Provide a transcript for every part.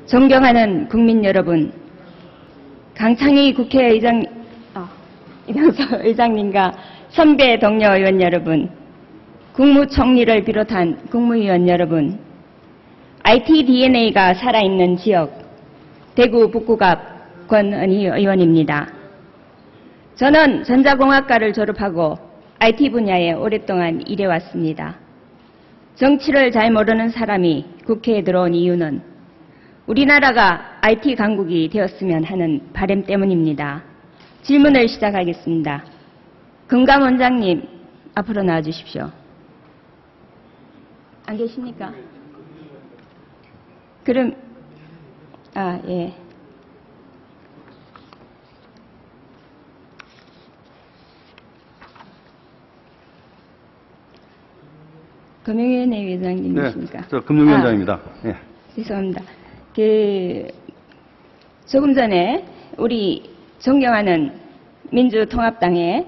존경하는 국민 여러분, 강창희 국회의장, 이병서 의장님과 선배 동료 의원 여러분, 국무총리를 비롯한 국무위원 여러분, IT DNA가 살아있는 지역, 대구 북구갑 권은희 의원입니다. 저는 전자공학과를 졸업하고 IT 분야에 오랫동안 일해왔습니다. 정치를 잘 모르는 사람이 국회에 들어온 이유는 우리나라가 IT 강국이 되었으면 하는 바람 때문입니다. 질문을 시작하겠습니다. 금감 원장님, 앞으로 나와주십시오. 안 계십니까? 그럼, 예. 금융위원회 위원장님이십니까? 네, 저 금융위원장입니다. 예. 죄송합니다. 조금 전에 우리 존경하는 민주통합당의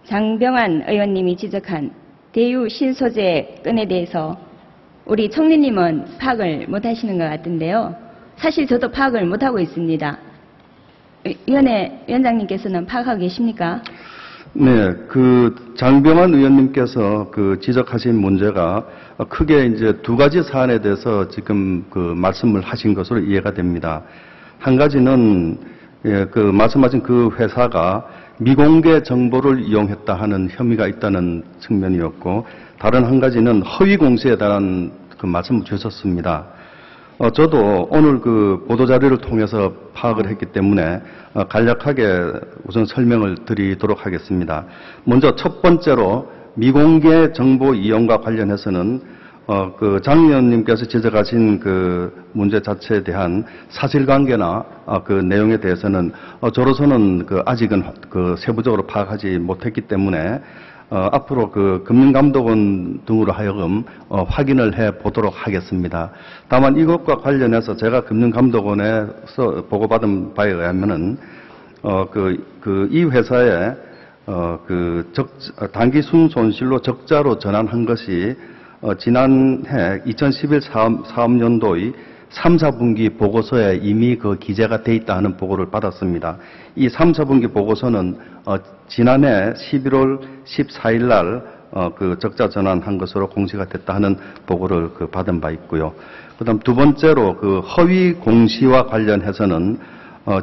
장병환 의원님이 지적한 대유 신소재 건에 대해서 우리 총리님은 파악을 못하시는 것 같은데요. 사실 저도 파악을 못하고 있습니다. 위원장님께서는 파악하고 계십니까? 네, 장병환 의원님께서 지적하신 문제가 크게 이제 두 가지 사안에 대해서 지금 말씀을 하신 것으로 이해가 됩니다. 한 가지는 말씀하신 그 회사가 미공개 정보를 이용했다 하는 혐의가 있다는 측면이었고, 다른 한 가지는 허위 공시에 대한 말씀을 주셨습니다. 저도 오늘 보도자료를 통해서 파악을 했기 때문에 간략하게 우선 설명을 드리도록 하겠습니다. 먼저 첫 번째로 미공개 정보 이용과 관련해서는 장 의원님께서 지적하신 문제 자체에 대한 사실관계나 내용에 대해서는 저로서는 아직은 세부적으로 파악하지 못했기 때문에 앞으로 금융감독원 등으로 하여금 확인을 해 보도록 하겠습니다. 다만 이것과 관련해서 제가 금융감독원에서 보고받은 바에 의하면은 이 회사에 단기 순손실로 적자로 전환한 것이 지난해 2011 사업년도의 3, 4분기 보고서에 이미 기재가 돼 있다 하는 보고를 받았습니다. 이 3, 4분기 보고서는 지난해 11월 14일 날 적자 전환한 것으로 공시가 됐다 하는 보고를 받은 바 있고요. 그다음 두 번째로 허위 공시와 관련해서는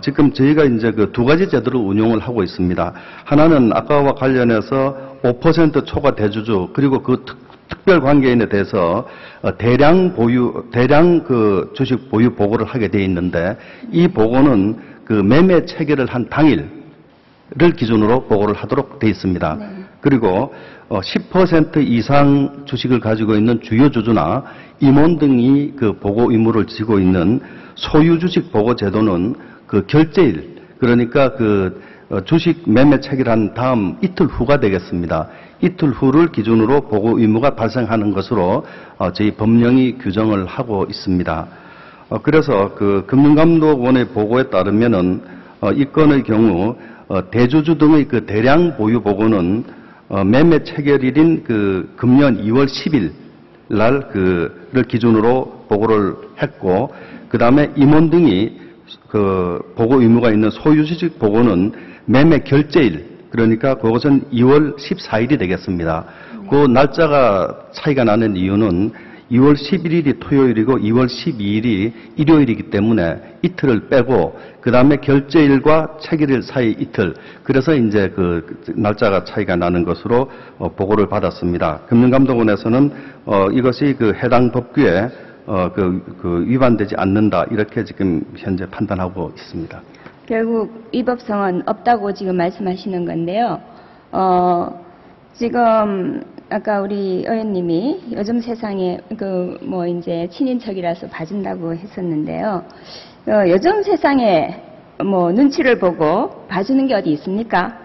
지금 저희가 이제 두 가지 제도를 운용을 하고 있습니다. 하나는 아까와 관련해서 5% 초과 대주주 그리고 특별 관계인에 대해서 대량 주식 보유 보고를 하게 돼 있는데, 이 보고는 매매 체결을 한 당일을 기준으로 보고를 하도록 돼 있습니다. 네. 그리고 10% 이상 주식을 가지고 있는 주요 주주나 임원 등이 보고 의무를 지고 있는 소유 주식 보고 제도는 결제일, 그러니까 주식 매매 체결한 다음 이틀 후가 되겠습니다. 이틀 후를 기준으로 보고 의무가 발생하는 것으로 저희 법령이 규정을 하고 있습니다. 그래서 금융감독원의 보고에 따르면은 이 건의 경우 대주주 등의 대량 보유 보고는 매매 체결일인 금년 2월 10일 날을 기준으로 보고를 했고, 그 다음에 임원 등이 보고 의무가 있는 소유주식 보고는 매매 결제일, 그러니까 그것은 2월 14일이 되겠습니다. 그 날짜가 차이가 나는 이유는 2월 11일이 토요일이고 2월 12일이 일요일이기 때문에 이틀을 빼고 그 다음에 결제일과 체결일 사이 이틀, 그래서 이제 날짜가 차이가 나는 것으로 보고를 받았습니다. 금융감독원에서는 이것이 해당 법규에 위반되지 않는다, 이렇게 지금 현재 판단하고 있습니다. 결국 위법성은 없다고 지금 말씀하시는 건데요. 지금 아까 우리 의원님이 요즘 세상에 이제 친인척이라서 봐준다고 했었는데요. 요즘 세상에 눈치를 보고 봐주는 게 어디 있습니까?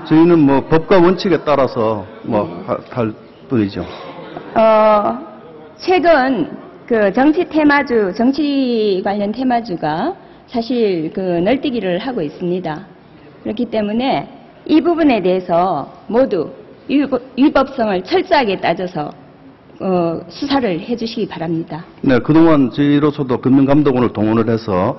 저희는 법과 원칙에 따라서 할 뿐이죠. 최근 정치 관련 테마주가 사실 널뛰기를 하고 있습니다. 그렇기 때문에 이 부분에 대해서 모두 위법성을 철저하게 따져서 수사를 해주시기 바랍니다. 네, 그동안 저희로서도 금융감독원을 동원을 해서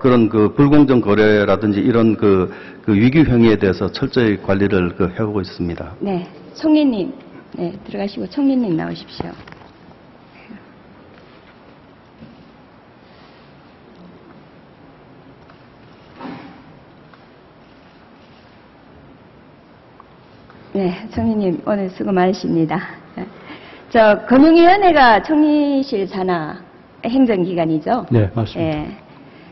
그런 그 불공정 거래라든지 이런 그 위기 행위에 대해서 철저히 관리를 해오고 있습니다. 네, 총리님, 네, 들어가시고 총리님 나오십시오. 네, 총리님 오늘 수고 많으십니다. 저 금융위원회가 총리실 산하 행정기관이죠? 네, 맞습니다. 예.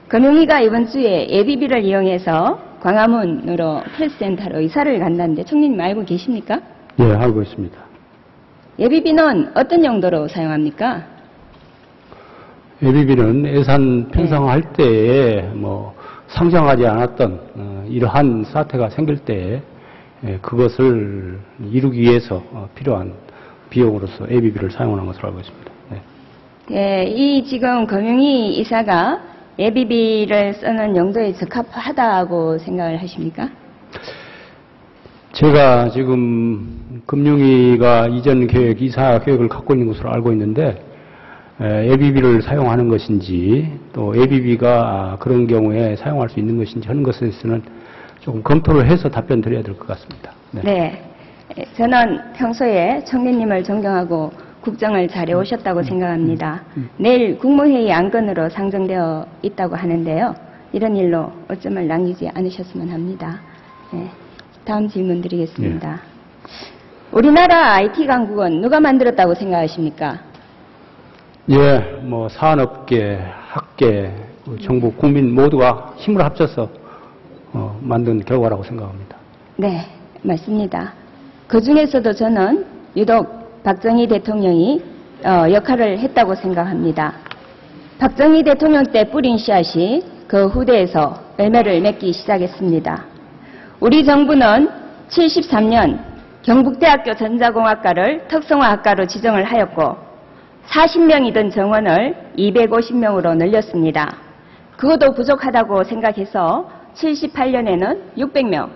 금융위가 이번 주에 예비비를 이용해서 광화문으로 프레스센터로 이사를 간다는데 총리님 알고 계십니까? 예, 알고 있습니다. 예비비는 어떤 용도로 사용합니까? 예비비는 예산 편성할 때에 뭐 상정하지 않았던 이러한 사태가 생길 때에 그것을 이루기 위해서 필요한 비용으로서 예비비를 사용하는 것으로 알고 있습니다. 네. 예, 이 지금 금융위 이사가 예비비를 쓰는 용도에 적합하다고 생각을 하십니까? 제가 지금 금융위가 이전 계획, 이사 계획을 갖고 있는 것으로 알고 있는데 예비비를 사용하는 것인지 또 예비비가 그런 경우에 사용할 수 있는 것인지 하는 것에 대해서는 조금 검토를 해서 답변 드려야 될 것 같습니다. 네. 네. 저는 평소에 총리님을 존경하고 국정을 잘 해오셨다고 생각합니다. 내일 국무회의 안건으로 상정되어 있다고 하는데요. 이런 일로 어점을 남기지 않으셨으면 합니다. 네. 다음 질문 드리겠습니다. 우리나라 IT 강국은 누가 만들었다고 생각하십니까? 예, 뭐 산업계, 학계, 정부, 국민 모두가 힘을 합쳐서 만든 결과라고 생각합니다. 네, 맞습니다. 그 중에서도 저는 유독 박정희 대통령이 역할을 했다고 생각합니다. 박정희 대통령 때 뿌린 씨앗이 그 후대에서 열매를 맺기 시작했습니다. 우리 정부는 73년 경북대학교 전자공학과를 특성화학과로 지정을 하였고 40명이던 정원을 250명으로 늘렸습니다. 그것도 부족하다고 생각해서 78년에는 600명,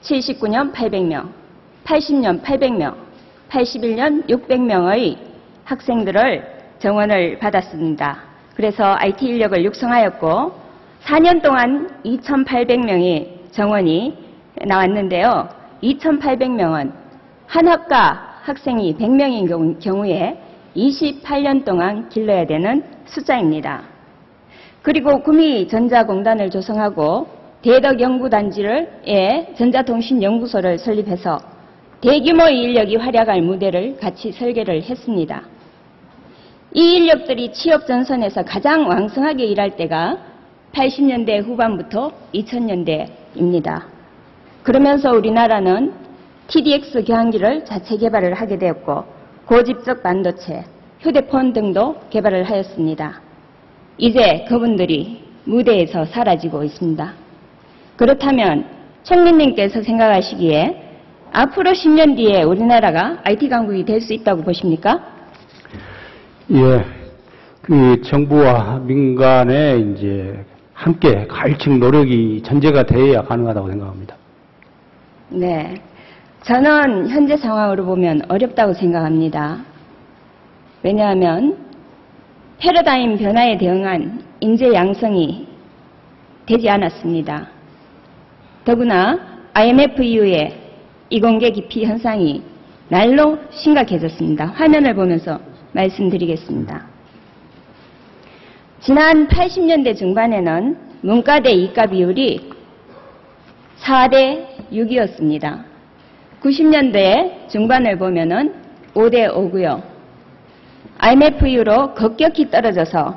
79년 800명, 80년 800명, 81년 600명의 학생들을 정원을 받았습니다. 그래서 IT 인력을 육성하였고 4년 동안 2,800명의 정원이 나왔는데요. 2,800명은 한 학과 학생이 100명인 경우에 28년 동안 길러야 되는 숫자입니다. 그리고 구미전자공단을 조성하고 대덕연구단지에 전자통신연구소를 설립해서 대규모의 인력이 활약할 무대를 같이 설계를 했습니다. 이 인력들이 취업 전선에서 가장 왕성하게 일할 때가 80년대 후반부터 2000년대입니다. 그러면서 우리나라는 TDX 교환기를 자체 개발을 하게 되었고 고집적 반도체, 휴대폰 등도 개발을 하였습니다. 이제 그분들이 무대에서 사라지고 있습니다. 그렇다면 총리님께서 생각하시기에 앞으로 10년 뒤에 우리나라가 IT 강국이 될 수 있다고 보십니까? 예, 그 정부와 민간의 이제 함께 가일층 노력이 전제가 되어야 가능하다고 생각합니다. 네, 저는 현재 상황으로 보면 어렵다고 생각합니다. 왜냐하면 패러다임 변화에 대응한 인재 양성이 되지 않았습니다. 더구나 IMF 이후에 이공계 기피 현상이 날로 심각해졌습니다. 화면을 보면서 말씀드리겠습니다. 지난 80년대 중반에는 문과대 이과 비율이 4대 6이었습니다. 90년대 중반을 보면은 5대 5고요. IMF 이후로 급격히 떨어져서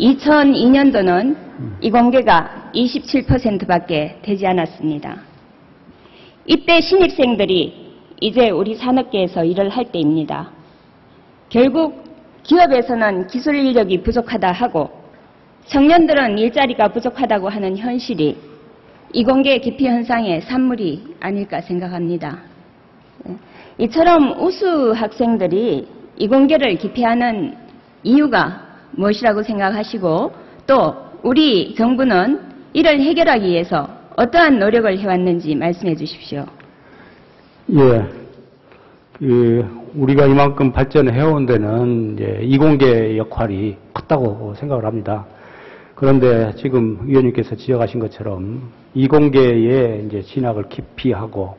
2002년도는 이공계가 27%밖에 되지 않았습니다. 이때 신입생들이 이제 우리 산업계에서 일을 할 때입니다. 결국 기업에서는 기술 인력이 부족하다 하고 청년들은 일자리가 부족하다고 하는 현실이 이공계 기피 현상의 산물이 아닐까 생각합니다. 이처럼 우수 학생들이 이공계를 기피하는 이유가 무엇이라고 생각하시고 또 우리 정부는 이를 해결하기 위해서 어떠한 노력을 해왔는지 말씀해 주십시오. 예, 우리가 이만큼 발전해온 데는 이제 이공계 역할이 컸다고 생각을 합니다. 그런데 지금 위원님께서 지적하신 것처럼 이공계에 이제 진학을 깊이 하고,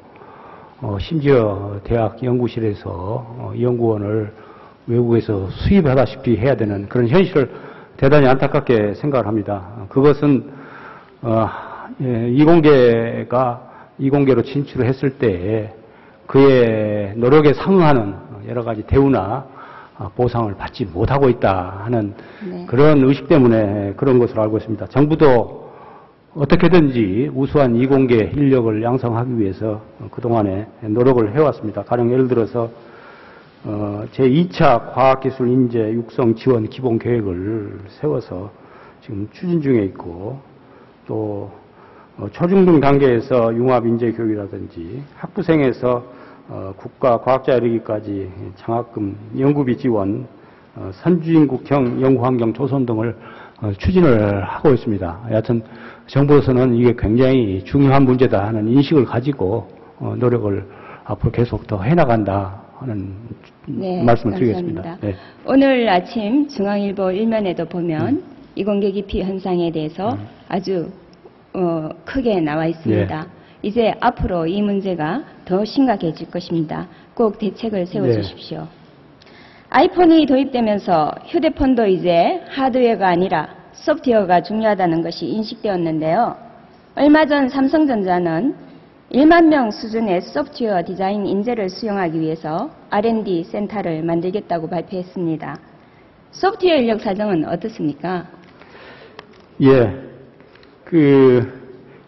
심지어 대학 연구실에서 연구원을 외국에서 수입하다시피 해야 되는 그런 현실을 대단히 안타깝게 생각을 합니다. 그것은, 이공계로 진출을 했을 때 그의 노력에 상응하는 여러 가지 대우나 보상을 받지 못하고 있다 하는 네. 그런 의식 때문에 그런 것으로 알고 있습니다. 정부도 어떻게든지 우수한 이공계 인력을 양성하기 위해서 그동안에 노력을 해왔습니다. 가령 예를 들어서 제2차 과학기술 인재 육성 지원 기본 계획을 세워서 지금 추진 중에 있고, 또 초중등 단계에서 융합 인재 교육이라든지 학부생에서 국가 과학자 이르기까지 장학금, 연구비 지원, 선진국형 연구환경 조성 등을 추진을 하고 있습니다. 여하튼 정부로서는 이게 굉장히 중요한 문제다 하는 인식을 가지고 노력을 앞으로 계속 더 해나간다 하는 네, 말씀을 감사합니다. 드리겠습니다. 네. 오늘 아침 중앙일보 일면에도 보면 이공계 기피 현상에 대해서 아주 크게 나와 있습니다. 네. 이제 앞으로 이 문제가 더 심각해질 것입니다. 꼭 대책을 세워주십시오. 아이폰이 도입되면서 휴대폰도 이제 하드웨어가 아니라 소프트웨어가 중요하다는 것이 인식되었는데요. 얼마 전 삼성전자는 1만 명 수준의 소프트웨어 디자인 인재를 수용하기 위해서 R&D 센터를 만들겠다고 발표했습니다. 소프트웨어 인력 사정은 어떻습니까? 예,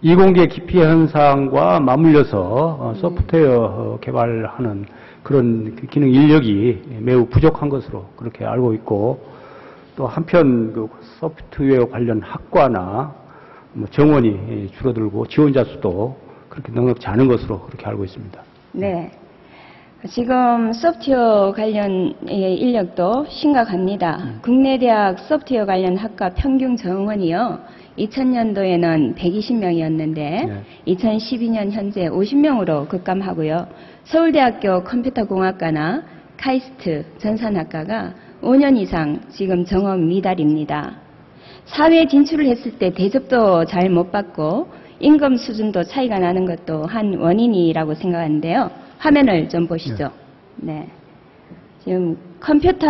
이공계 기피 현상과 맞물려서 소프트웨어 개발하는 그런 기능 인력이 매우 부족한 것으로 그렇게 알고 있고, 또 한편 소프트웨어 관련 학과나 정원이 줄어들고 지원자 수도 그렇게 넉넉지 않은 것으로 그렇게 알고 있습니다. 네. 지금 소프트웨어 관련 인력도 심각합니다. 국내 대학 소프트웨어 관련 학과 평균 정원이요. 2000년도에는 120명이었는데 네. 2012년 현재 50명으로 급감하고요. 서울대학교 컴퓨터공학과나 카이스트 전산학과가 5년 이상 지금 정원 미달입니다. 사회에 진출을 했을 때 대접도 잘 못 받고 임금 수준도 차이가 나는 것도 한 원인이라고 생각하는데요. 화면을 좀 보시죠. 네. 지금 컴퓨터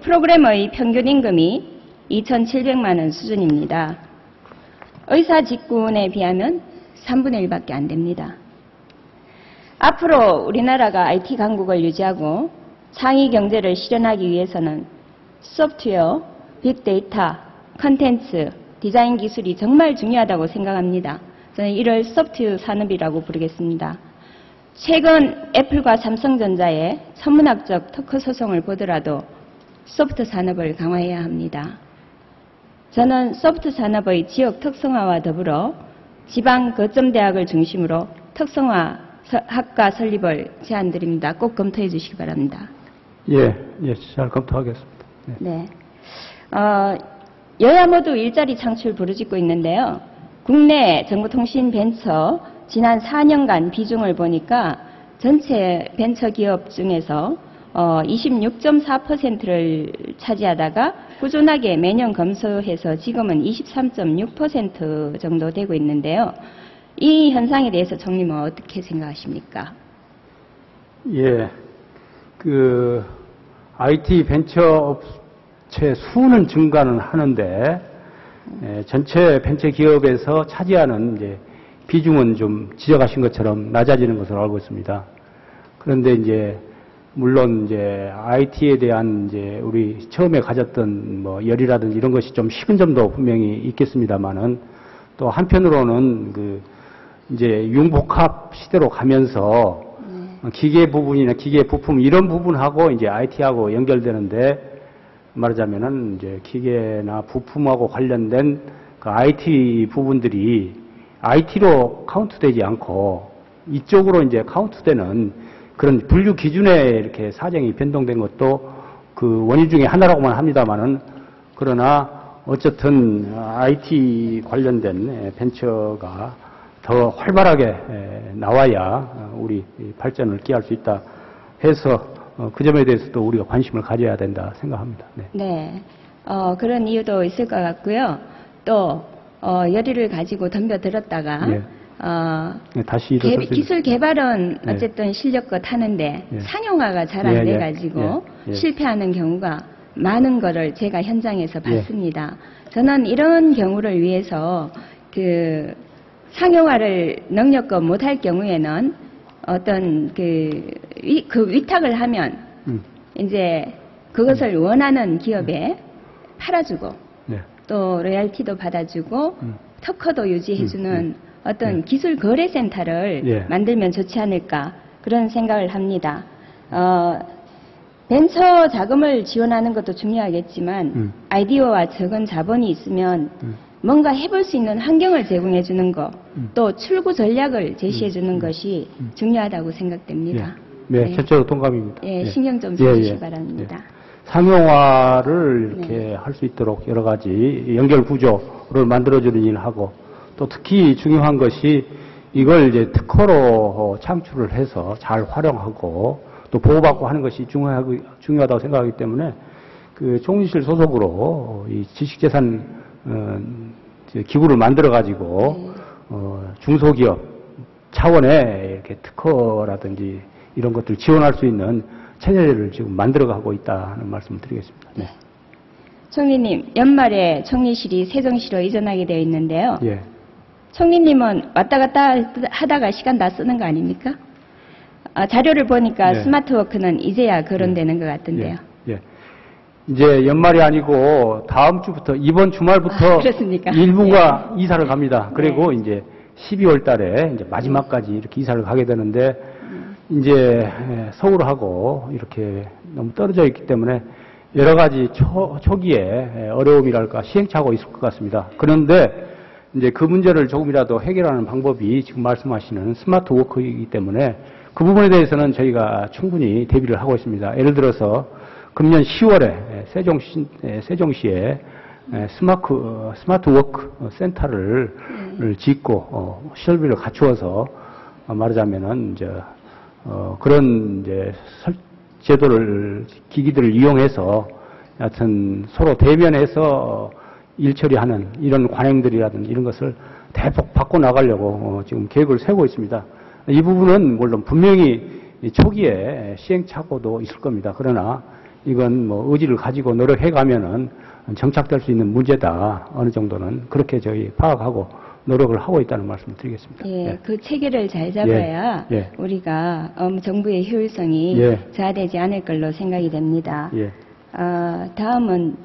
프로그래머의 평균 임금이 2,700만 원 수준입니다. 의사 직군에 비하면 3분의 1밖에 안 됩니다. 앞으로 우리나라가 IT 강국을 유지하고 상위 경제를 실현하기 위해서는 소프트웨어, 빅데이터, 컨텐츠, 디자인 기술이 정말 중요하다고 생각합니다. 저는 이를 소프트 산업이라고 부르겠습니다. 최근 애플과 삼성전자의 천문학적 특허 소송을 보더라도 소프트 산업을 강화해야 합니다. 저는 소프트 산업의 지역 특성화와 더불어 지방 거점 대학을 중심으로 특성화 학과 설립을 제안드립니다. 꼭 검토해 주시기 바랍니다. 예, 잘 검토하겠습니다. 네. 여야 모두 일자리 창출 부르짖고 있는데요. 국내 정보통신 벤처 지난 4년간 비중을 보니까 전체 벤처 기업 중에서 26.4%를 차지하다가 꾸준하게 매년 검소해서 지금은 23.6% 정도 되고 있는데요. 이 현상에 대해서 총리는 어떻게 생각하십니까? 예, IT 벤처 업체 수는 증가는 하는데, 전체 벤처 기업에서 차지하는 이제 비중은 좀 지적하신 것처럼 낮아지는 것으로 알고 있습니다. 그런데 이제 물론 이제 IT에 대한 이제 우리 처음에 가졌던 열이라든지 이런 것이 좀 식은 점도 분명히 있겠습니다만은, 또 한편으로는 이제 융복합 시대로 가면서 기계 부분이나 기계 부품 이런 부분하고 이제 IT하고 연결되는데, 말하자면은 이제 기계나 부품하고 관련된 그 IT 부분들이 IT로 카운트되지 않고 이쪽으로 이제 카운트되는 그런 분류 기준에 이렇게 사정이 변동된 것도 그 원인 중에 하나라고만 합니다만은, 그러나 어쨌든 IT 관련된 벤처가 더 활발하게 나와야 우리 발전을 기할 수 있다 해서 그 점에 대해서도 우리가 관심을 가져야 된다 생각합니다. 네. 네. 그런 이유도 있을 것 같고요. 또 열의를 가지고 덤벼들었다가 네. 네, 다시 일어설 수 기술 개발은 네. 어쨌든 실력껏 하는데 네. 상용화가 잘 안 예, 예, 돼가지고 예, 예. 실패하는 경우가 많은 거를 제가 현장에서 예. 봤습니다. 저는 이런 경우를 위해서 그 상용화를 능력껏 못할 경우에는 어떤 그 위탁을 하면 이제 그것을 원하는 기업에 팔아주고 네. 또 로얄티도 받아주고 특허도 유지해주는 어떤 예. 기술 거래센터를 예. 만들면 좋지 않을까 그런 생각을 합니다. 벤처 자금을 지원하는 것도 중요하겠지만 아이디어와 적은 자본이 있으면 뭔가 해볼 수 있는 환경을 제공해 주는 것, 또 출구 전략을 제시해 주는 것이 중요하다고 생각됩니다. 네, 전적으로 동감입니다. 예, 예. 신경 좀 예, 써주시기 예. 바랍니다. 상용화를 이렇게 네. 할 수 있도록 여러 가지 연결 구조를 만들어주는 일을 하고 또 특히 중요한 것이 이걸 이제 특허로 창출을 해서 잘 활용하고 또 보호받고 하는 것이 중요하다고 생각하기 때문에 그 총리실 소속으로 이 지식재산 기구를 만들어 가지고 중소기업 차원의 이렇게 특허라든지 이런 것들 지원할 수 있는 체제를 지금 만들어가고 있다는 말씀을 드리겠습니다. 네. 총리님, 연말에 총리실이 세종시로 이전하게 되어 있는데요. 예. 총리님은 왔다 갔다 하다가 시간 다 쓰는 거 아닙니까? 자료를 보니까 네. 스마트워크는 이제야 거론되는 것 같은데요. 예. 예. 이제 연말이 아니고 다음 주부터 이번 주말부터 그렇습니까? 일부가 이사를 갑니다. 그리고 네. 이제 12월 달에 이제 마지막까지 이렇게 이사를 가게 되는데 이제 서울하고 이렇게 너무 떨어져 있기 때문에 여러 가지 초기에 어려움이랄까 시행착오가 있을 것 같습니다. 그런데 이제 그 문제를 조금이라도 해결하는 방법이 지금 말씀하시는 스마트 워크이기 때문에 그 부분에 대해서는 저희가 충분히 대비를 하고 있습니다. 예를 들어서 금년 10월에 세종시에 스마트 워크 센터를 짓고 시설비를 갖추어서 말하자면은 이제 그런 이제 제도를 기기들을 이용해서 하여튼 서로 대면해서 일 처리하는 이런 관행들이라든지 이런 것을 대폭 바꿔 나가려고 지금 계획을 세우고 있습니다. 이 부분은 물론 분명히 초기에 시행착오도 있을 겁니다. 그러나 이건 뭐 의지를 가지고 노력해 가면은 정착될 수 있는 문제다. 어느 정도는 그렇게 저희 파악하고 노력을 하고 있다는 말씀을 드리겠습니다. 예, 예. 그 체계를 잘 잡아야 예. 우리가 정부의 효율성이 예. 저하되지 않을 걸로 생각이 됩니다. 예. 다음은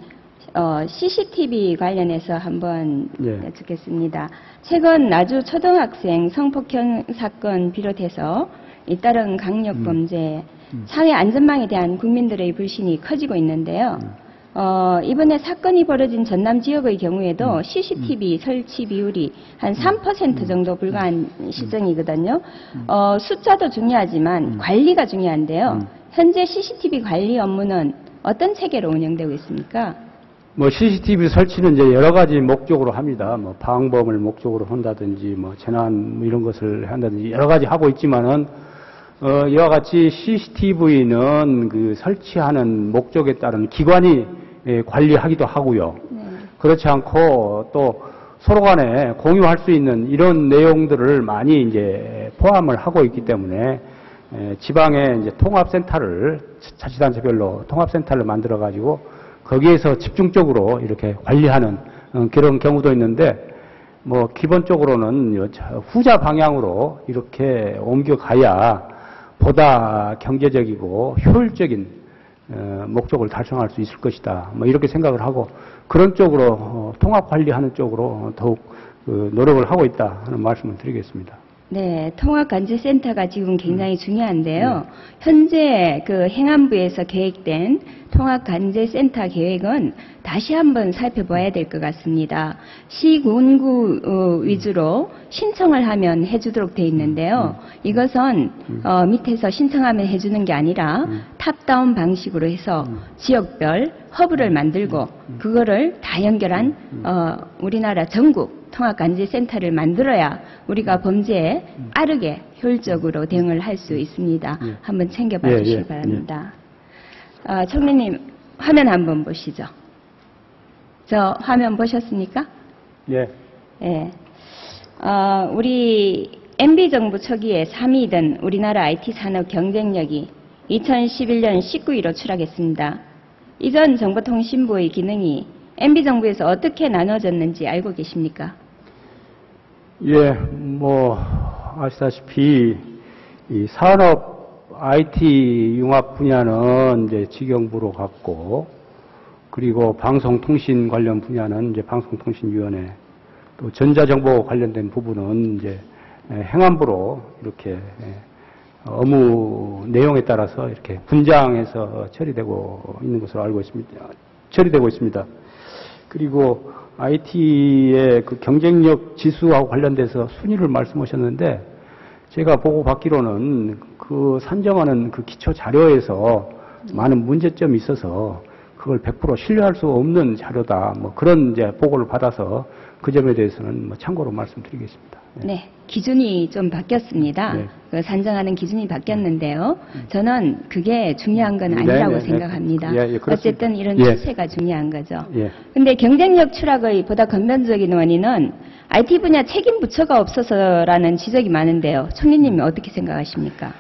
CCTV 관련해서 한번 예. 여쭙겠습니다. 최근 나주 초등학생 성폭행 사건 비롯해서 잇따른 강력범죄, 사회 안전망에 대한 국민들의 불신이 커지고 있는데요. 이번에 사건이 벌어진 전남 지역의 경우에도 CCTV 설치 비율이 한 3% 정도 불과한 실정이거든요. 숫자도 중요하지만 관리가 중요한데요. 현재 CCTV 관리 업무는 어떤 체계로 운영되고 있습니까? 뭐 CCTV 설치는 이제 여러 가지 목적으로 합니다. 뭐 방범을 목적으로 한다든지 뭐 재난 뭐 이런 것을 한다든지 여러 가지 하고 있지만은 이와 같이 CCTV는 그 설치하는 목적에 따른 기관이 관리하기도 하고요. 네. 그렇지 않고 또 서로 간에 공유할 수 있는 이런 내용들을 많이 이제 포함을 하고 있기 때문에 지방에 이제 통합센터를 자치단체별로 통합센터를 만들어 가지고 거기에서 집중적으로 이렇게 관리하는 그런 경우도 있는데 뭐 기본적으로는 후자 방향으로 이렇게 옮겨가야 보다 경제적이고 효율적인 목적을 달성할 수 있을 것이다. 뭐 이렇게 생각을 하고 그런 쪽으로 통합 관리하는 쪽으로 더욱 노력을 하고 있다 하는 말씀을 드리겠습니다. 네, 통합관제센터가 지금 굉장히 중요한데요. 현재 그 행안부에서 계획된 통합관제센터 계획은 다시 한번 살펴봐야 될 것 같습니다. 시군구 위주로 신청을 하면 해주도록 돼 있는데요. 이것은 밑에서 신청하면 해주는 게 아니라 탑다운 방식으로 해서 지역별 허브를 만들고 그거를 다 연결한 우리나라 전국 통합관제센터를 만들어야 우리가 범죄에 빠르게 효율적으로 대응을 할 수 있습니다. 예. 한번 챙겨봐 예, 주시기 예, 바랍니다. 청리님 화면 한번 보시죠. 저 화면 보셨습니까? 예. 예. 우리 MB정부 초기에 3위던 우리나라 IT 산업 경쟁력이 2011년 19위로 추락했습니다. 이전 정보통신부의 기능이 MB정부에서 어떻게 나눠졌는지 알고 계십니까? 예, 아시다시피, 이 산업 IT 융합 분야는 이제 직영부로 갔고, 그리고 방송통신 관련 분야는 이제 방송통신위원회, 또 전자정보 관련된 부분은 이제 행안부로 이렇게 업무 내용에 따라서 이렇게 분장해서 처리되고 있는 것으로 알고 있습니다. 처리되고 있습니다. 그리고 IT의 그 경쟁력 지수하고 관련돼서 순위를 말씀하셨는데, 제가 보고 받기로는 그 산정하는 그 기초 자료에서 많은 문제점이 있어서 그걸 100% 신뢰할 수 없는 자료다. 그런 이제 보고를 받아서 그 점에 대해서는 참고로 말씀드리겠습니다. 네, 기준이 좀 바뀌었습니다. 네. 그 산정하는 기준이 바뀌었는데요. 저는 그게 중요한 건 아니라고 생각합니다. 예, 그렇습니다. 어쨌든 이런 예. 추세가 중요한 거죠. 예. 근데 경쟁력 추락의 보다 근본적인 원인은 IT 분야 책임 부처가 없어서라는 지적이 많은데요. 총리님이 어떻게 생각하십니까?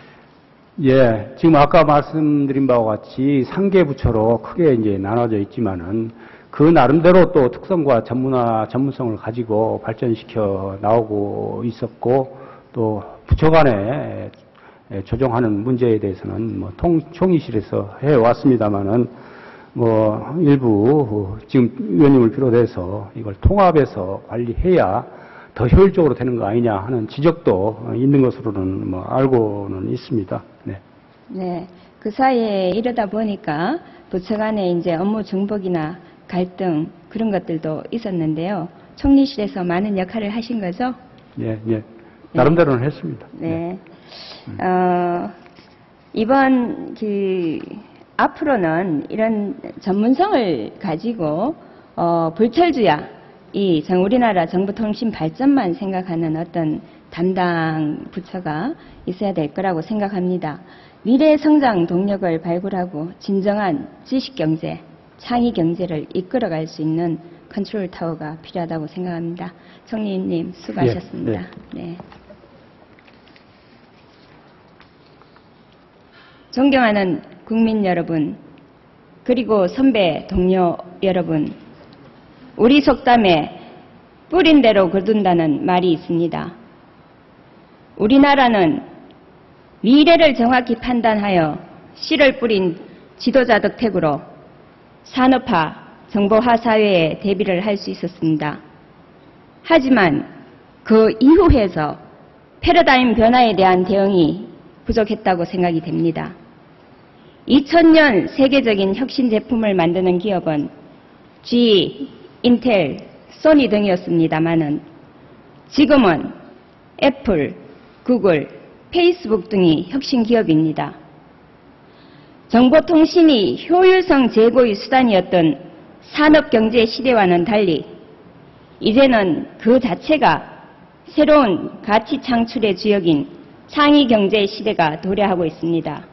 예, 지금 아까 말씀드린 바와 같이 상계 부처로 크게 이제 나눠져 있지만은 그 나름대로 또 특성과 전문성을 가지고 발전시켜 나오고 있었고, 또 부처 간에 조정하는 문제에 대해서는 총리실에서 해왔습니다만은 일부 지금 위원님을 비롯해서 이걸 통합해서 관리해야 더 효율적으로 되는 거 아니냐 하는 지적도 있는 것으로는 알고는 있습니다. 네. 네, 그 사이에 이러다 보니까 부처 간에 이제 업무 중복이나 갈등 그런 것들도 있었는데요. 총리실에서 많은 역할을 하신 거죠? 예, 예. 나름대로는 했습니다. 네. 이번 앞으로는 이런 전문성을 가지고 불철주야 우리나라 정보통신 발전만 생각하는 어떤 담당 부처가 있어야 될 거라고 생각합니다. 미래 성장 동력을 발굴하고 진정한 지식경제, 창의경제를 이끌어갈 수 있는 컨트롤 타워가 필요하다고 생각합니다. 총리님 수고하셨습니다. 예, 예. 네. 존경하는 국민 여러분, 그리고 선배 동료 여러분, 우리 속담에 뿌린 대로 거둔다는 말이 있습니다. 우리나라는 미래를 정확히 판단하여 씨를 뿌린 지도자 덕택으로 산업화, 정보화 사회에 대비를 할 수 있었습니다. 하지만 그 이후에서 패러다임 변화에 대한 대응이 부족했다고 생각이 됩니다. 2000년 세계적인 혁신 제품을 만드는 기업은 GE, 인텔, 소니 등이었습니다마는 지금은 애플, 구글, 페이스북 등이 혁신 기업입니다. 정보통신이 효율성 제고의 수단이었던 산업경제 시대와는 달리 이제는 그 자체가 새로운 가치 창출의 주역인 창의경제 시대가 도래하고 있습니다.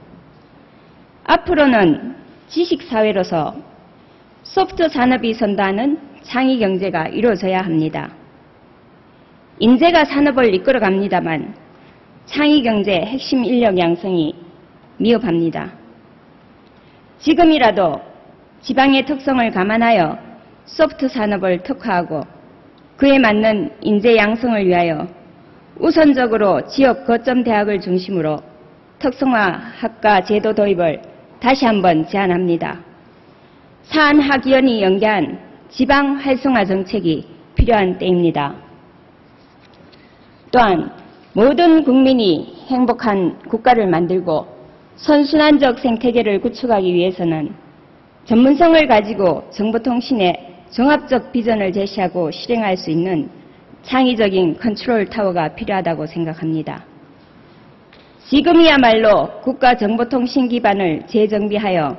앞으로는 지식사회로서 소프트 산업이 선도하는 창의경제가 이루어져야 합니다. 인재가 산업을 이끌어갑니다만 창의경제 핵심 인력 양성이 미흡합니다. 지금이라도 지방의 특성을 감안하여 소프트 산업을 특화하고 그에 맞는 인재 양성을 위하여 우선적으로 지역 거점 대학을 중심으로 특성화 학과 제도 도입을 다시 한번 제안합니다. 사안학위원이 연계한 지방 활성화 정책이 필요한 때입니다. 또한 모든 국민이 행복한 국가를 만들고 선순환적 생태계를 구축하기 위해서는 전문성을 가지고 정보통신의 종합적 비전을 제시하고 실행할 수 있는 창의적인 컨트롤 타워가 필요하다고 생각합니다. 지금이야말로 국가 정보통신 기반을 재정비하여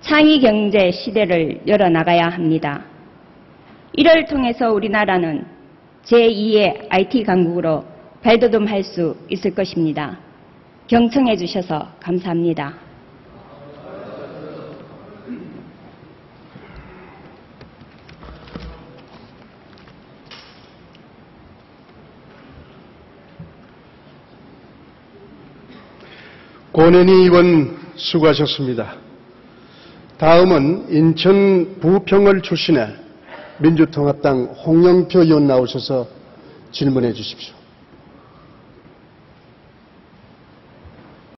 창의경제 시대를 열어나가야 합니다. 이를 통해서 우리나라는 제2의 IT 강국으로 발돋움할 수 있을 것입니다. 경청해 주셔서 감사합니다. 권은희 의원 수고하셨습니다. 다음은 인천 부평을 출신의 민주통합당 홍영표 의원 나오셔서 질문해 주십시오.